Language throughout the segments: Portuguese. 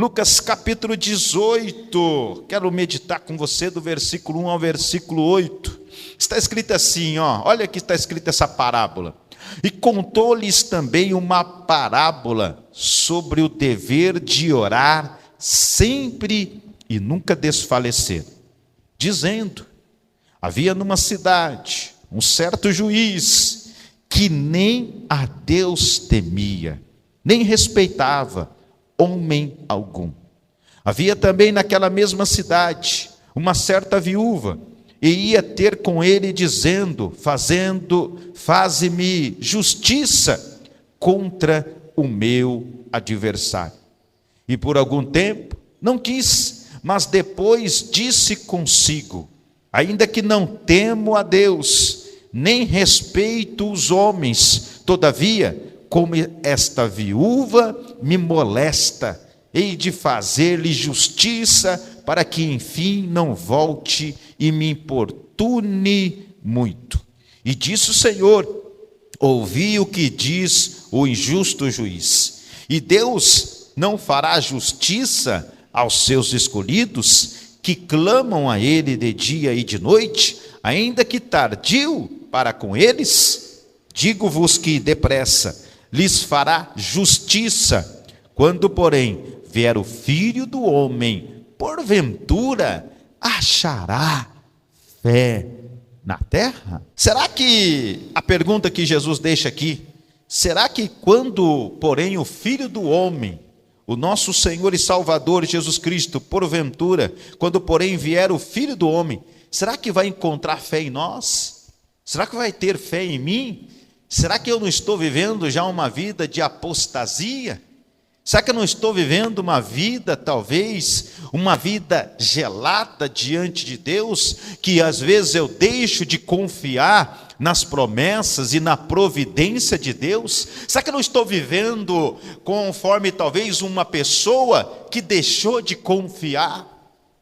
Lucas capítulo 18, quero meditar com você do versículo 1 ao versículo 8. Está escrito assim, olha aqui está escrita essa parábola. E contou-lhes também uma parábola sobre o dever de orar sempre e nunca desfalecer, dizendo: havia numa cidade um certo juiz que nem a Deus temia, nem respeitava homem algum. Havia também naquela mesma cidade uma certa viúva, e ia ter com ele dizendo, faze-me justiça contra o meu adversário. E por algum tempo não quis, mas depois disse consigo: ainda que não temo a Deus, nem respeito os homens, todavia, como esta viúva me molesta, hei de fazer-lhe justiça, para que enfim não volte e me importune muito. E disse o Senhor: ouvi o que diz o injusto juiz. E Deus não fará justiça aos seus escolhidos, que clamam a Ele de dia e de noite, ainda que tardio para com eles? Digo-vos que depressa lhes fará justiça. Quando, porém, vier o Filho do Homem, porventura achará fé na terra? Será que, a pergunta que Jesus deixa aqui, será que quando, porém, o Filho do Homem, o nosso Senhor e Salvador Jesus Cristo, porventura, quando, porém, vier o Filho do Homem, será que vai encontrar fé em nós? Será que vai ter fé em mim? Será que eu não estou vivendo já uma vida de apostasia? Será que eu não estou vivendo uma vida, talvez, uma vida gelada diante de Deus, que às vezes eu deixo de confiar nas promessas e na providência de Deus? Será que eu não estou vivendo conforme talvez uma pessoa que deixou de confiar,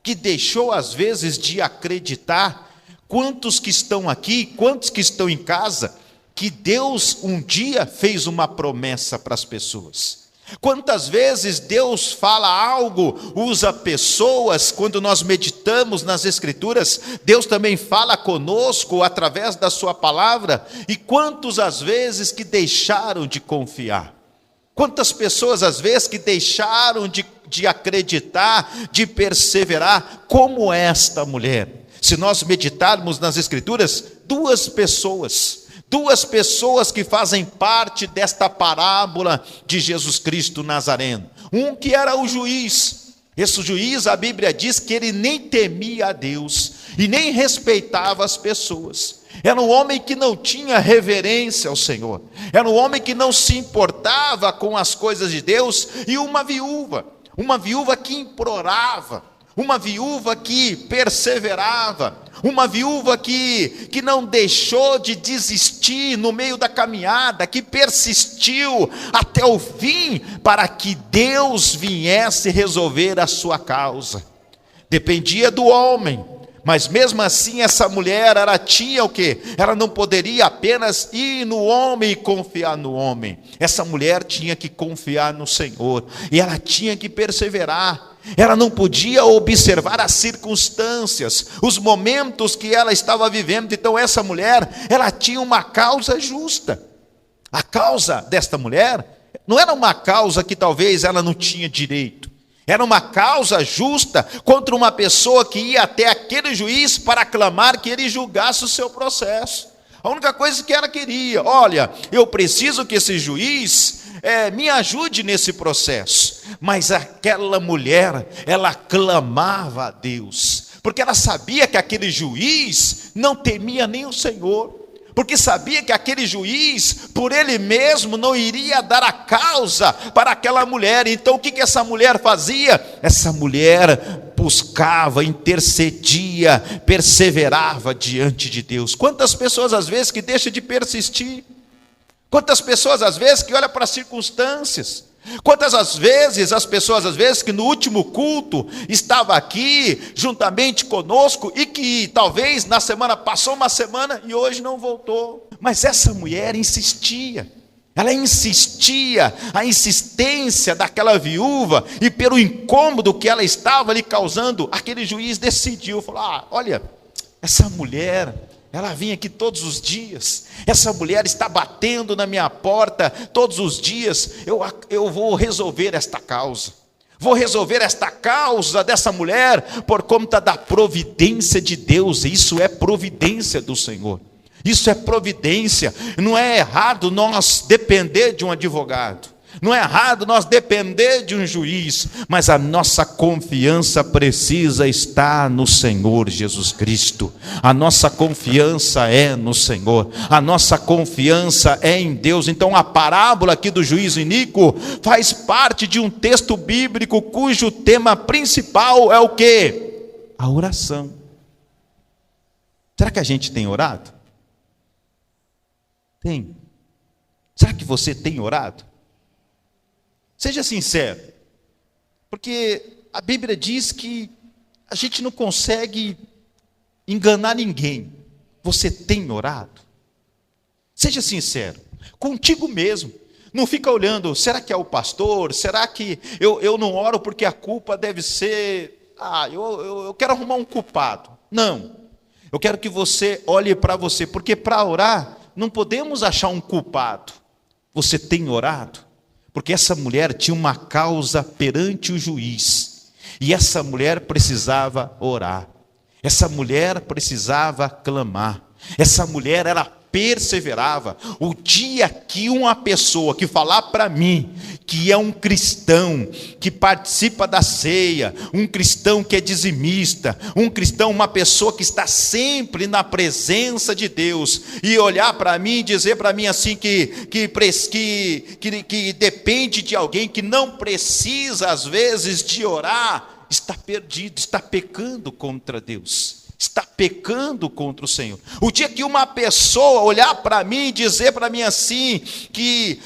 que deixou às vezes de acreditar? Quantos que estão aqui, quantos que estão em casa, que Deus um dia fez uma promessa para as pessoas? Quantas vezes Deus fala algo, usa pessoas, quando nós meditamos nas Escrituras, Deus também fala conosco através da sua palavra, e quantos às vezes que deixaram de confiar? Quantas pessoas às vezes que deixaram de acreditar, de perseverar, como esta mulher? Se nós meditarmos nas Escrituras, duas pessoas que fazem parte desta parábola de Jesus Cristo Nazareno. Um que era o juiz. Esse juiz, a Bíblia diz que ele nem temia a Deus e nem respeitava as pessoas. Era um homem que não tinha reverência ao Senhor. Era um homem que não se importava com as coisas de Deus. E uma viúva que implorava, uma viúva que perseverava, uma viúva que não deixou de desistir no meio da caminhada, que persistiu até o fim, para que Deus viesse resolver a sua causa. Dependia do homem, mas mesmo assim essa mulher, ela tinha o quê? Ela não poderia apenas ir no homem e confiar no homem. Essa mulher tinha que confiar no Senhor, e ela tinha que perseverar. Ela não podia observar as circunstâncias, os momentos que ela estava vivendo. Então essa mulher, ela tinha uma causa justa. A causa desta mulher não era uma causa que talvez ela não tinha direito. Era uma causa justa contra uma pessoa que ia até aquele juiz para clamar que ele julgasse o seu processo. A única coisa que ela queria: olha, eu preciso que esse juiz me ajude nesse processo. Mas aquela mulher, ela clamava a Deus, porque ela sabia que aquele juiz não temia nem o Senhor, porque sabia que aquele juiz, por ele mesmo, não iria dar a causa para aquela mulher. Então o que essa mulher fazia? Essa mulher buscava, intercedia, perseverava diante de Deus. Quantas pessoas às vezes que deixam de persistir? Quantas pessoas às vezes que olham para as circunstâncias? Quantas as vezes as pessoas às vezes que no último culto estava aqui juntamente conosco e que talvez na semana passou uma semana e hoje não voltou. Mas essa mulher insistia. Ela insistia, a insistência daquela viúva, e pelo incômodo que ela estava lhe causando, aquele juiz decidiu, falou: olha, essa mulher, ela vem aqui todos os dias, essa mulher está batendo na minha porta todos os dias, eu vou resolver esta causa. Vou resolver esta causa dessa mulher por conta da providência de Deus. E isso é providência do Senhor. Isso é providência. Não é errado nós depender de um advogado. Não é errado nós depender de um juiz. Mas a nossa confiança precisa estar no Senhor Jesus Cristo. A nossa confiança é no Senhor. A nossa confiança é em Deus. Então a parábola aqui do juiz iníquo faz parte de um texto bíblico cujo tema principal é o quê? A oração. Será que a gente tem orado? Tem. Será que você tem orado? Seja sincero, porque a Bíblia diz que a gente não consegue enganar ninguém. Você tem orado? Seja sincero, contigo mesmo. Não fica olhando, será que é o pastor? Será que eu não oro porque a culpa deve ser... eu quero arrumar um culpado. Não, eu quero que você olhe para você, porque para orar não podemos achar um culpado. Você tem orado? Porque essa mulher tinha uma causa perante o juiz. E essa mulher precisava orar. Essa mulher precisava clamar. Essa mulher, ela perseverava. O dia que uma pessoa que falar para mim que é um cristão, que participa da ceia, um cristão que é dizimista, um cristão, uma pessoa que está sempre na presença de Deus, e olhar para mim e dizer para mim assim que depende de alguém, que não precisa às vezes de orar, está perdido, está pecando contra Deus. Está pecando contra o Senhor. O dia que uma pessoa olhar para mim e dizer para mim assim, que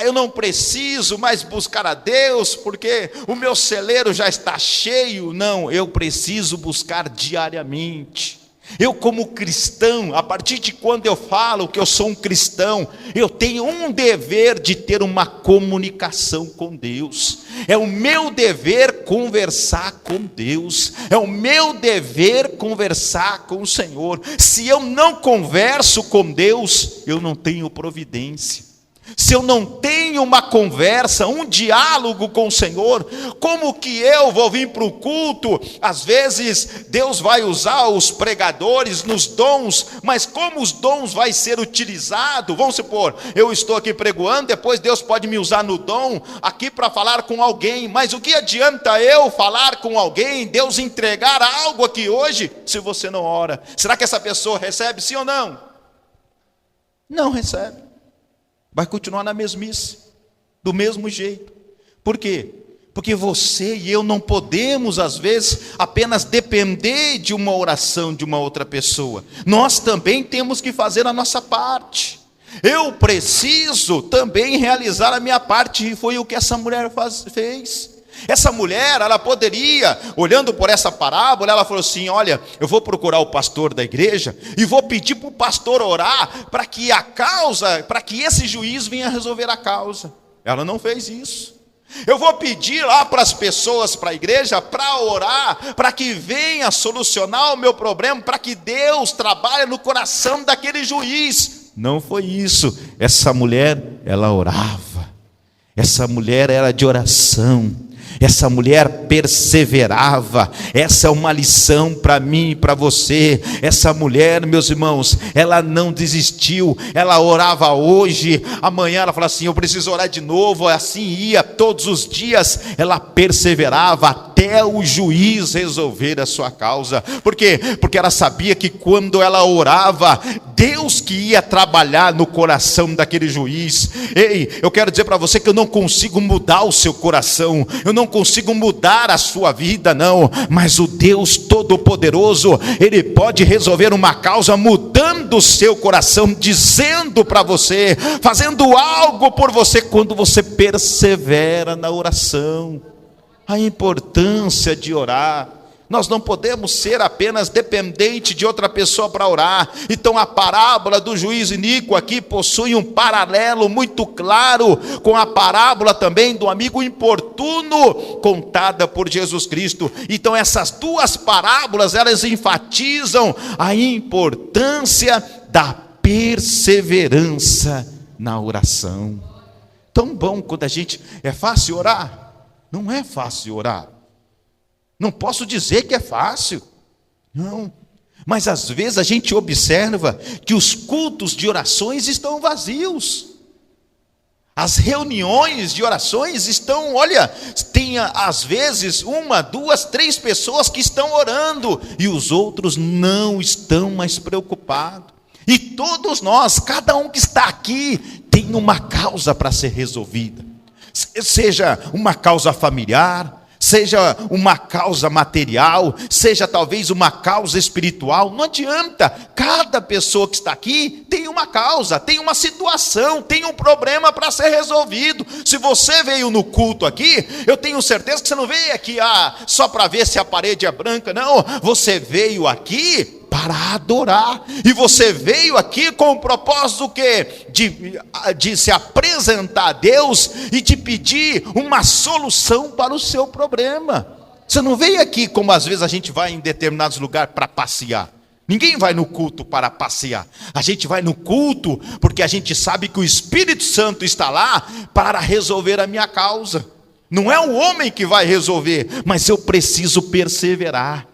eu não preciso mais buscar a Deus, porque o meu celeiro já está cheio. Não, eu preciso buscar diariamente. Eu, como cristão, a partir de quando eu falo que eu sou um cristão, eu tenho um dever de ter uma comunicação com Deus. É o meu dever conversar com Deus. É o meu dever conversar com o Senhor. Se eu não converso com Deus, eu não tenho providência. Se eu não tenho uma conversa, um diálogo com o Senhor, como que eu vou vir para o culto? Às vezes Deus vai usar os pregadores nos dons, mas como os dons vai ser utilizado? Vamos supor, eu estou aqui pregoando, depois Deus pode me usar no dom aqui para falar com alguém, mas o que adianta eu falar com alguém, Deus entregar algo aqui hoje, se você não ora? Será que essa pessoa recebe sim ou não? Não recebe. Vai continuar na mesmice, do mesmo jeito. Por quê? Porque você e eu não podemos, às vezes, apenas depender de uma oração de uma outra pessoa. Nós também temos que fazer a nossa parte. Eu preciso também realizar a minha parte, e foi o que essa mulher fez. Essa mulher, ela poderia, olhando por essa parábola, ela falou assim: olha, eu vou procurar o pastor da igreja e vou pedir para o pastor orar para que para que esse juiz venha resolver a causa. Ela não fez isso. Eu vou pedir lá para as pessoas, para a igreja, para orar, para que venha solucionar o meu problema, para que Deus trabalhe no coração daquele juiz. Não foi isso. Essa mulher, ela orava. Essa mulher era de oração. Essa mulher perseverava. Essa é uma lição para mim e para você. Essa mulher, meus irmãos, ela não desistiu. Ela orava hoje, amanhã ela falava assim: eu preciso orar de novo. Assim ia todos os dias. Ela perseverava até o juiz resolver a sua causa. Por quê? Porque ela sabia que quando ela orava, Deus que ia trabalhar no coração daquele juiz. Ei, eu quero dizer para você que eu não consigo mudar o seu coração, eu não consigo mudar a sua vida, não, mas o Deus Todo-Poderoso, Ele pode resolver uma causa mudando o seu coração, dizendo para você, fazendo algo por você, quando você persevera na oração. A importância de orar. Nós não podemos ser apenas dependente de outra pessoa para orar. Então a parábola do juiz iníquo aqui possui um paralelo muito claro com a parábola também do amigo importuno, contada por Jesus Cristo. Então essas duas parábolas, elas enfatizam a importância da perseverança na oração. Tão bom quando a gente... É fácil orar? Não é fácil orar. Não posso dizer que é fácil, não. Mas às vezes a gente observa que os cultos de orações estão vazios. As reuniões de orações estão, olha, tem às vezes 1, 2, 3 pessoas que estão orando e os outros não estão mais preocupados. E todos nós, cada um que está aqui, tem uma causa para ser resolvida. Seja uma causa familiar, seja uma causa material, seja talvez uma causa espiritual, não adianta. Cada pessoa que está aqui tem uma causa, tem uma situação, tem um problema para ser resolvido. Se você veio no culto aqui, eu tenho certeza que você não veio aqui só para ver se a parede é branca, não. Você veio aqui para adorar, e você veio aqui com o propósito do quê? De se apresentar a Deus e de pedir uma solução para o seu problema. Você não veio aqui como às vezes a gente vai em determinados lugares para passear. Ninguém vai no culto para passear. A gente vai no culto porque a gente sabe que o Espírito Santo está lá para resolver a minha causa. Não é o homem que vai resolver, mas eu preciso perseverar.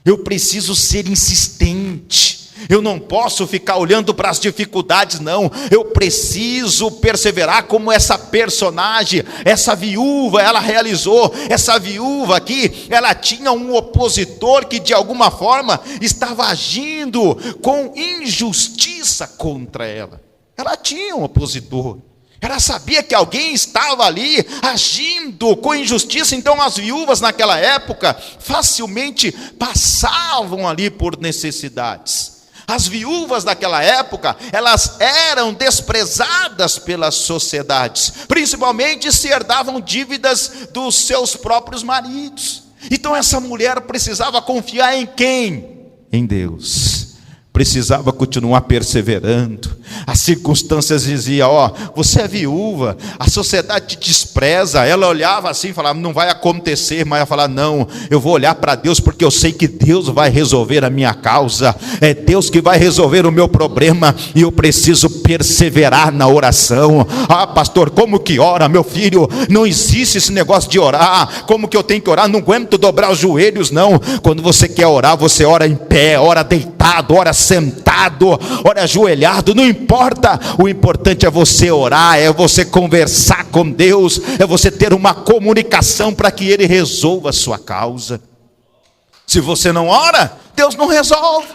Eu preciso ser insistente. Eu não posso ficar olhando para as dificuldades, não. Eu preciso perseverar como essa personagem, essa viúva, ela realizou. Essa viúva aqui, ela tinha um opositor que de alguma forma estava agindo com injustiça contra ela. Ela tinha um opositor. Ela sabia que alguém estava ali agindo com injustiça. Então as viúvas naquela época facilmente passavam ali por necessidades. As viúvas daquela época, elas eram desprezadas pelas sociedades, principalmente se herdavam dívidas dos seus próprios maridos. Então essa mulher precisava confiar em quem? Em Deus. Precisava continuar perseverando. As circunstâncias diziam: você é viúva, a sociedade te despreza. Ela olhava assim e falava: não vai acontecer. Mas ela falava: não, eu vou olhar para Deus, porque eu sei que Deus vai resolver a minha causa. É Deus que vai resolver o meu problema, e eu preciso perseverar na oração. Pastor, como que ora, meu filho? Não existe esse negócio de orar. Como que eu tenho que orar? Não aguento dobrar os joelhos, não. Quando você quer orar, você ora em pé, ora deitado, ora sentado, ora ajoelhado, não importa. O importante é você orar, é você conversar com Deus, é você ter uma comunicação para que Ele resolva a sua causa. Se você não ora, Deus não resolve.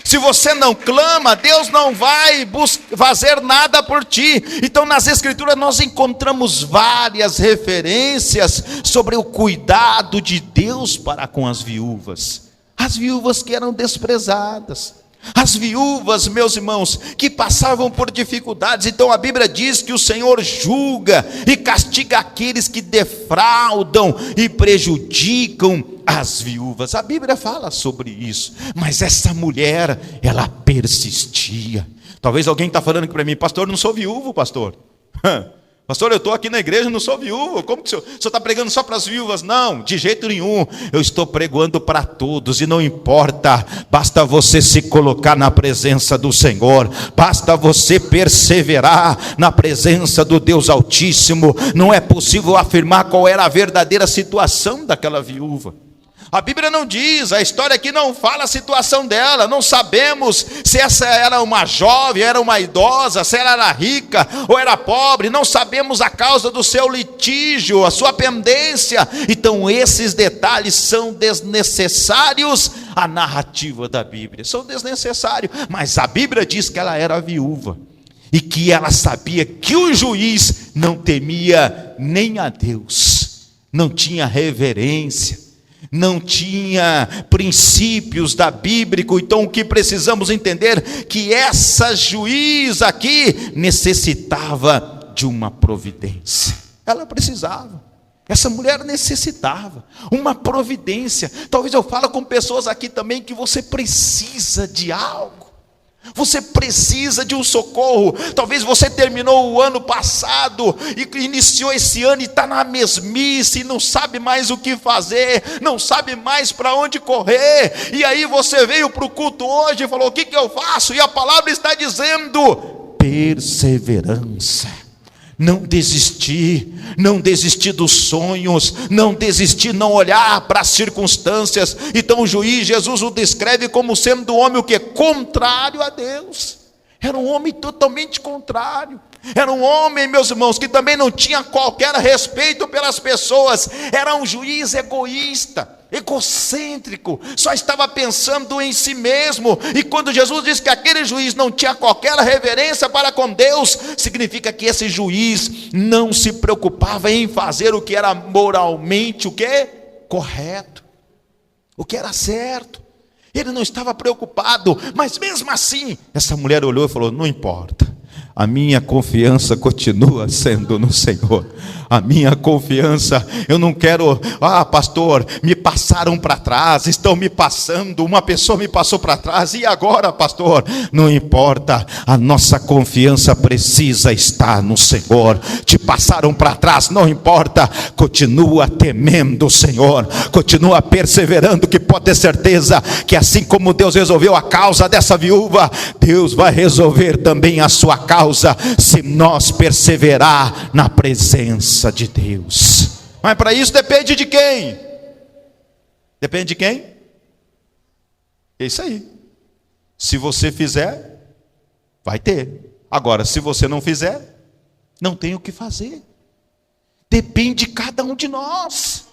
Se você não clama, Deus não vai fazer nada por ti. Então nas Escrituras nós encontramos várias referências sobre o cuidado de Deus para com as viúvas que eram desprezadas. As viúvas, meus irmãos, que passavam por dificuldades. Então a Bíblia diz que o Senhor julga e castiga aqueles que defraudam e prejudicam as viúvas. A Bíblia fala sobre isso. Mas essa mulher, ela persistia. Talvez alguém está falando aqui para mim: pastor, não sou viúvo, pastor. Pastor, eu estou aqui na igreja, não sou viúvo. Como que o senhor está pregando só para as viúvas? Não, de jeito nenhum. Eu estou pregando para todos, e não importa. Basta você se colocar na presença do Senhor. Basta você perseverar na presença do Deus Altíssimo. Não é possível afirmar qual era a verdadeira situação daquela viúva. A Bíblia não diz, a história aqui não fala a situação dela. Não sabemos se essa era uma jovem, era uma idosa, se ela era rica ou era pobre. Não sabemos a causa do seu litígio, a sua pendência. Então esses detalhes são desnecessários à narrativa da Bíblia. São desnecessários. Mas a Bíblia diz que ela era viúva e que ela sabia que o juiz não temia nem a Deus, não tinha reverência, não tinha princípios da Bíblia. Então o que precisamos entender? Que essa juiz aqui necessitava de uma providência. Ela precisava. Essa mulher necessitava uma providência. Talvez eu fale com pessoas aqui também que você precisa de algo. Você precisa de um socorro. Talvez você terminou o ano passado e iniciou esse ano e está na mesmice, e não sabe mais o que fazer, não sabe mais para onde correr. E aí você veio para o culto hoje e falou: o que eu faço? E a palavra está dizendo: perseverança. Não desistir dos sonhos, não desistir, não olhar para as circunstâncias. Então o juiz, Jesus o descreve como sendo um homem o quê? Contrário a Deus. Era um homem totalmente contrário. Era um homem, meus irmãos, que também não tinha qualquer respeito pelas pessoas. Era um juiz egoísta, egocêntrico, só estava pensando em si mesmo. E quando Jesus diz que aquele juiz não tinha qualquer reverência para com Deus, significa que esse juiz não se preocupava em fazer o que era moralmente o que? Correto, o que era certo. Ele não estava preocupado. Mas mesmo assim, essa mulher olhou e falou: não importa, a minha confiança continua sendo no Senhor. A minha confiança, eu não quero, pastor, me passaram para trás, estão me passando, uma pessoa me passou para trás, e agora, pastor? Não importa, a nossa confiança precisa estar no Senhor. Te passaram para trás, não importa, continua temendo o Senhor, continua perseverando, que pode ter certeza que assim como Deus resolveu a causa dessa viúva, Deus vai resolver também a sua causa, se nós perseverar na presença de Deus. Mas para isso depende de quem? Depende de quem? É isso aí. Se você fizer, vai ter. Agora, se você não fizer, não tem o que fazer. Depende de cada um de nós.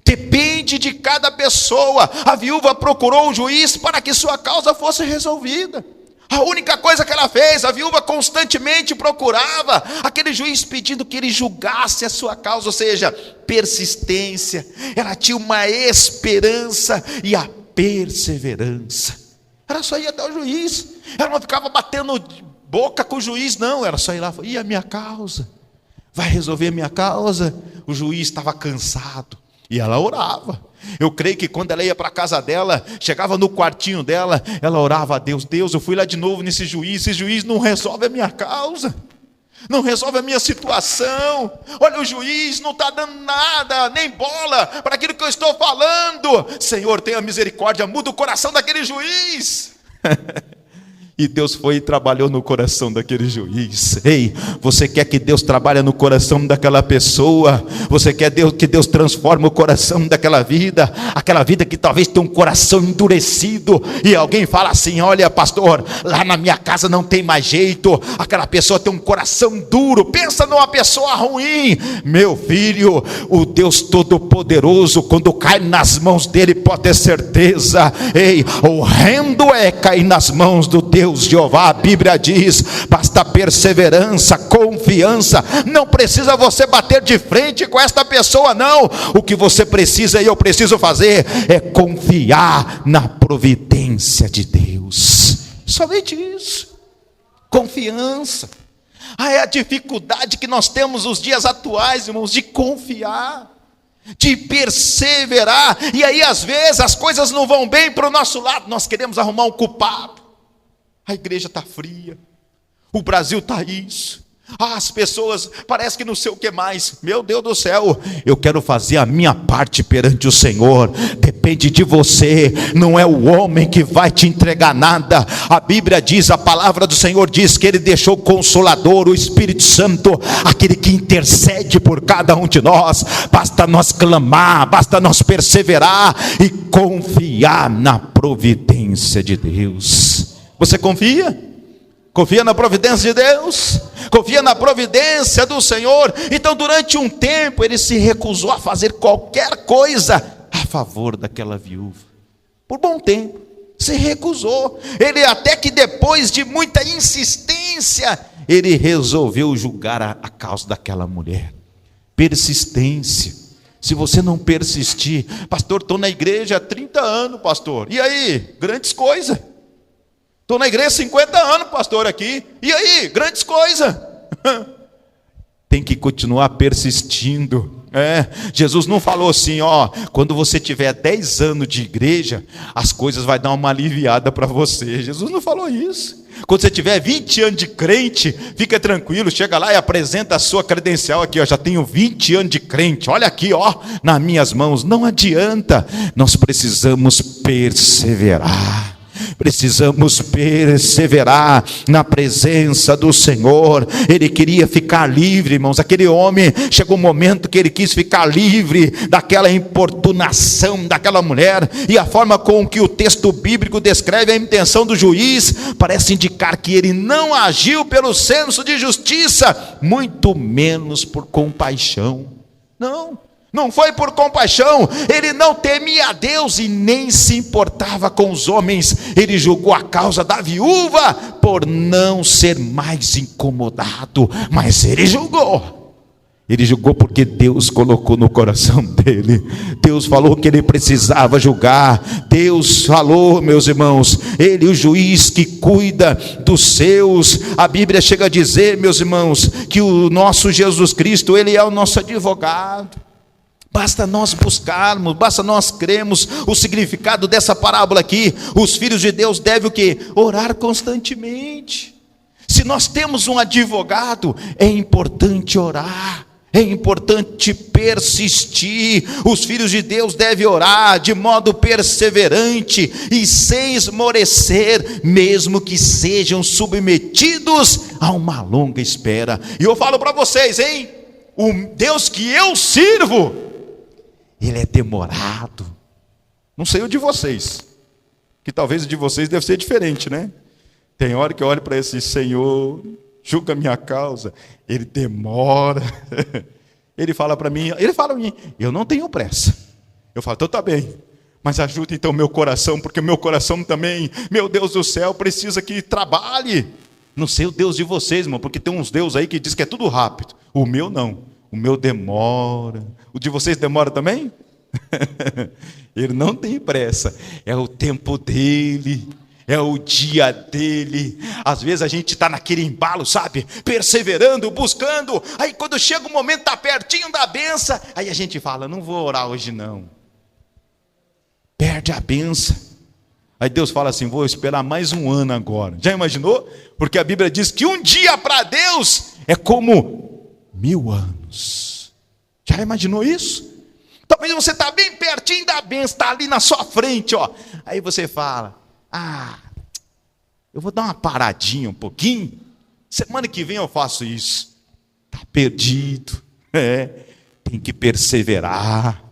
Depende de cada pessoa. A viúva procurou um juiz para que sua causa fosse resolvida. A única coisa que ela fez, a viúva constantemente procurava aquele juiz pedindo que ele julgasse a sua causa, ou seja, persistência. Ela tinha uma esperança e a perseverança. Era só ir até o juiz. Ela não ficava batendo boca com o juiz, não. Era só ir lá e falar: e a minha causa? Vai resolver a minha causa? O juiz estava cansado e ela orava. Eu creio que quando ela ia para a casa dela, chegava no quartinho dela, ela orava a Deus: Deus, eu fui lá de novo nesse juiz, esse juiz não resolve a minha causa, não resolve a minha situação. Olha, o juiz não está dando nada, nem bola para aquilo que eu estou falando. Senhor, tenha misericórdia, muda o coração daquele juiz. E Deus foi e trabalhou no coração daquele juiz. Ei, você quer que Deus trabalhe no coração daquela pessoa? Você quer que Deus transforme o coração daquela vida? Aquela vida que talvez tenha um coração endurecido, e alguém fala assim: olha, pastor, lá na minha casa não tem mais jeito. Aquela pessoa tem um coração duro. Pensa numa pessoa ruim. Meu filho, o Deus Todo-Poderoso, quando cai nas mãos dele, pode ter certeza, ei, horrendo é cair nas mãos do Deus Jeová. A Bíblia diz: basta perseverança, confiança. Não precisa você bater de frente com esta pessoa, não. O que você precisa e eu preciso fazer é confiar na providência de Deus. Somente isso. Confiança. É a dificuldade que nós temos nos dias atuais, irmãos, de confiar, de perseverar. E aí às vezes as coisas não vão bem para o nosso lado, nós queremos arrumar um culpado. A igreja está fria, o Brasil está isso, as pessoas parece que não sei o que mais. Meu Deus do céu, eu quero fazer a minha parte perante o Senhor. Depende de você, não é o homem que vai te entregar nada. A Bíblia diz, a palavra do Senhor diz que Ele deixou o Consolador, o Espírito Santo, aquele que intercede por cada um de nós. Basta nós clamar, basta nós perseverar e confiar na providência de Deus. Você confia? Confia na providência de Deus? Confia na providência do Senhor? Então durante um tempo ele se recusou a fazer qualquer coisa a favor daquela viúva. Por bom tempo, se recusou. Ele até que depois de muita insistência, ele resolveu julgar a causa daquela mulher. Persistência. Se você não persistir: pastor, estou na igreja há 30 anos, pastor. E aí? Grandes coisas. Estou na igreja há 50 anos, pastor, aqui. E aí? Grandes coisas. Tem que continuar persistindo. Jesus não falou assim, ó, quando você tiver 10 anos de igreja, as coisas vai dar uma aliviada para você. Jesus não falou isso. Quando você tiver 20 anos de crente, fica tranquilo, chega lá e apresenta a sua credencial aqui, ó, já tenho 20 anos de crente, olha aqui, ó, nas minhas mãos. Não adianta, nós precisamos perseverar. Precisamos perseverar na presença do Senhor. Ele queria ficar livre, irmãos. Aquele homem, chegou um momento que ele quis ficar livre daquela importunação daquela mulher. E a forma com que o texto bíblico descreve a intenção do juiz parece indicar que ele não agiu pelo senso de justiça, muito menos por compaixão. Não foi por compaixão. Ele não temia a Deus e nem se importava com os homens. Ele julgou a causa da viúva por não ser mais incomodado, mas ele julgou. Ele julgou porque Deus colocou no coração dele. Deus falou que ele precisava julgar. Deus falou, meus irmãos, ele, o juiz que cuida dos seus. A Bíblia chega a dizer, meus irmãos, que o nosso Jesus Cristo, ele é o nosso advogado. Basta nós buscarmos, basta nós crermos o significado dessa parábola aqui. Os filhos de Deus devem o quê? Orar constantemente. Se nós temos um advogado, é importante orar, é importante persistir. Os filhos de Deus devem orar de modo perseverante e sem esmorecer, mesmo que sejam submetidos a uma longa espera. E eu falo para vocês, hein? O Deus que eu sirvo, ele é demorado. Não sei o de vocês, que talvez o de vocês deve ser diferente, né? Tem hora que eu olho para esse Senhor, julga a minha causa, ele demora. Ele fala para mim, eu não tenho pressa. Eu falo, então tá bem, mas ajuda então meu coração, porque meu coração também, meu Deus do céu, precisa que trabalhe. Não sei o Deus de vocês, irmão, porque tem uns deuses aí que diz que é tudo rápido. O meu não. O meu demora. O de vocês demora também? Ele não tem pressa. É o tempo dele. É o dia dele. Às vezes a gente está naquele embalo, sabe? Perseverando, buscando. Aí quando chega o momento, está pertinho da benção. Aí a gente fala, não vou orar hoje não. Perde a benção. Aí Deus fala assim, vou esperar mais um ano agora. Já imaginou? Porque a Bíblia diz que um dia para Deus é como 1000 anos. Já imaginou isso? Talvez você está bem pertinho da bênção, está ali na sua frente, ó. Aí você fala, eu vou dar uma paradinha um pouquinho, semana que vem eu faço isso. Está perdido. Tem que perseverar.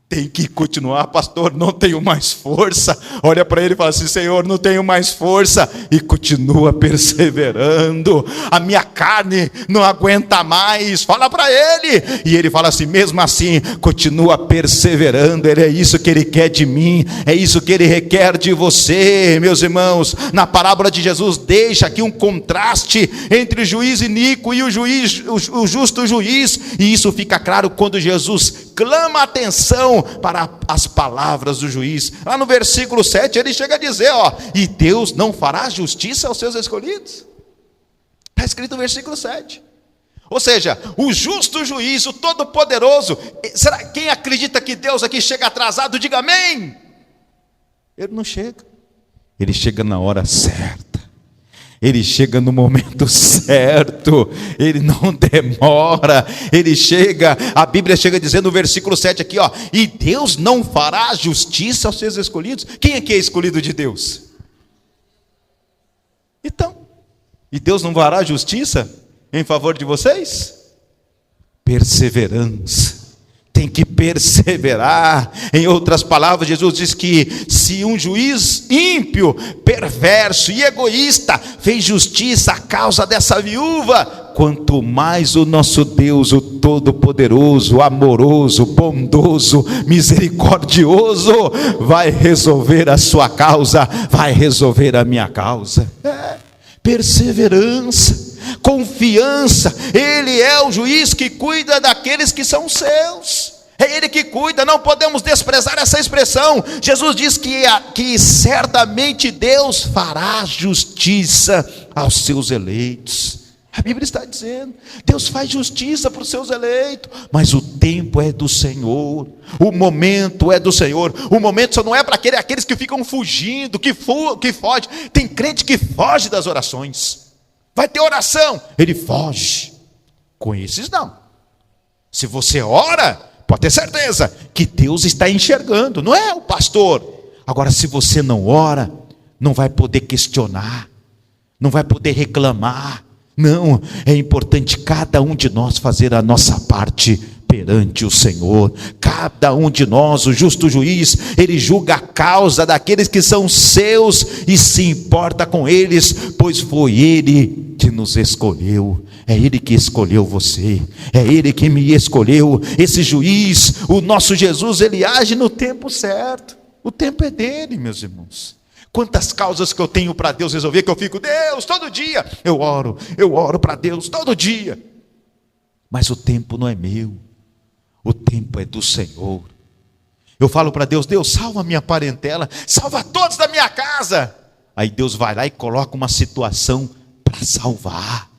Tem que continuar, pastor, não tenho mais força. Olha para ele e fala assim, Senhor, não tenho mais força. E continua perseverando. A minha carne não aguenta mais. Fala para ele. E ele fala assim, mesmo assim, continua perseverando. É isso que ele quer de mim. É isso que ele requer de você, meus irmãos. Na parábola de Jesus, deixa aqui um contraste entre o juiz iníquo e o justo juiz. E isso fica claro quando Jesus clama a atenção para as palavras do juiz. Lá no versículo 7 ele chega a dizer, ó, e Deus não fará justiça aos seus escolhidos. Está escrito no versículo 7. Ou seja, o justo juiz, o todo-poderoso. Será quem acredita que Deus aqui chega atrasado, diga amém. Ele não chega. Ele chega na hora certa. Ele chega no momento certo, ele não demora, ele chega, a Bíblia chega dizendo no versículo 7 aqui, ó, e Deus não fará justiça aos seus escolhidos. Quem aqui é escolhido de Deus? Então, e Deus não fará justiça em favor de vocês? Perseverança. Tem que perseverar. Em outras palavras, Jesus diz que se um juiz ímpio, perverso e egoísta fez justiça à causa dessa viúva, quanto mais o nosso Deus, o Todo-Poderoso, amoroso, bondoso, misericordioso, vai resolver a sua causa, vai resolver a minha causa. Perseverança. Confiança, ele é o juiz que cuida daqueles que são seus, é ele que cuida, não podemos desprezar essa expressão. Jesus diz que certamente Deus fará justiça aos seus eleitos. A Bíblia está dizendo, Deus faz justiça para os seus eleitos, mas o tempo é do Senhor, o momento é do Senhor. O momento só não é para aqueles que ficam fugindo, que fogem. Tem crente que foge das orações. Vai ter oração, ele foge. Com esses não. Se você ora, pode ter certeza que Deus está enxergando, não é o pastor. Agora, se você não ora, não vai poder questionar, não vai poder reclamar. Não, é importante cada um de nós fazer a nossa parte perante o Senhor. Cada um de nós, o justo juiz, ele julga a causa daqueles que são seus e se importa com eles, pois foi ele que nos escolheu. É ele que escolheu você, é ele que me escolheu. Esse juiz, o nosso Jesus, ele age no tempo certo. O tempo é dele, meus irmãos. Quantas causas que eu tenho para Deus resolver, que eu fico, Deus, todo dia eu oro para Deus, todo dia. Mas o tempo não é meu, o tempo é do Senhor. Eu falo para Deus, Deus, salva a minha parentela, salva todos da minha casa. Aí Deus vai lá e coloca uma situação para salvar.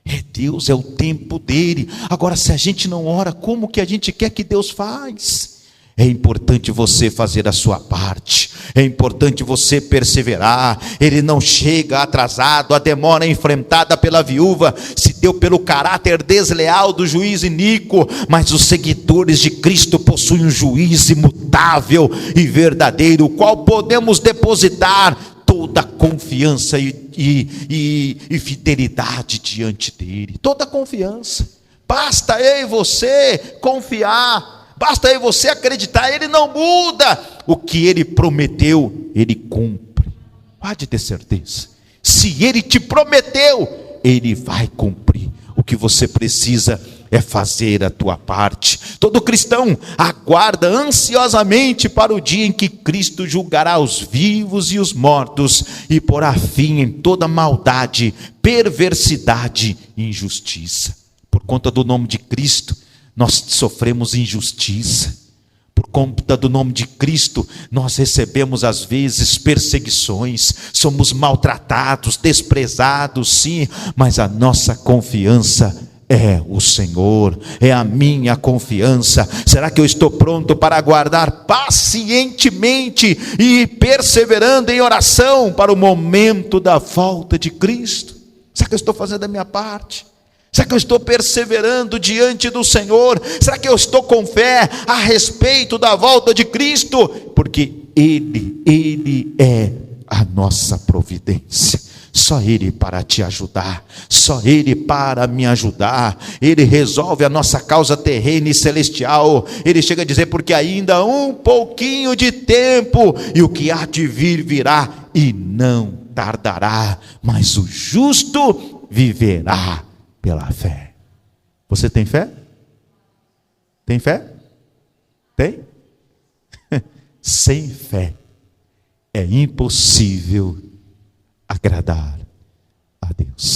É Deus, é o tempo dele. Agora, se a gente não ora, como que a gente quer que Deus faz? É importante você fazer a sua parte, é importante você perseverar. Ele não chega atrasado. A demora enfrentada pela viúva se deu pelo caráter desleal do juiz iníquo, mas os seguidores de Cristo possuem um juiz imutável e verdadeiro, o qual podemos depositar toda a confiança e fidelidade diante dele. Toda a confiança. Basta eu e você confiar. Basta aí você acreditar, ele não muda. O que ele prometeu, ele cumpre. Pode ter certeza. Se ele te prometeu, ele vai cumprir. O que você precisa é fazer a tua parte. Todo cristão aguarda ansiosamente para o dia em que Cristo julgará os vivos e os mortos e porá fim em toda maldade, perversidade e injustiça. Por conta do nome de Cristo, nós sofremos injustiça. Por conta do nome de Cristo, nós recebemos às vezes perseguições, somos maltratados, desprezados, sim, mas a nossa confiança é o Senhor, é a minha confiança. Será que eu estou pronto para aguardar pacientemente e perseverando em oração para o momento da volta de Cristo? Será que eu estou fazendo a minha parte? Será que eu estou perseverando diante do Senhor? Será que eu estou com fé a respeito da volta de Cristo? Porque Ele é a nossa providência. Só Ele para te ajudar, só Ele para me ajudar. Ele resolve a nossa causa terrena e celestial. Ele chega a dizer, porque ainda um pouquinho de tempo, e o que há de vir virá, e não tardará, mas o justo viverá pela fé. Você tem fé? Tem fé? Tem? Sem fé é impossível agradar a Deus.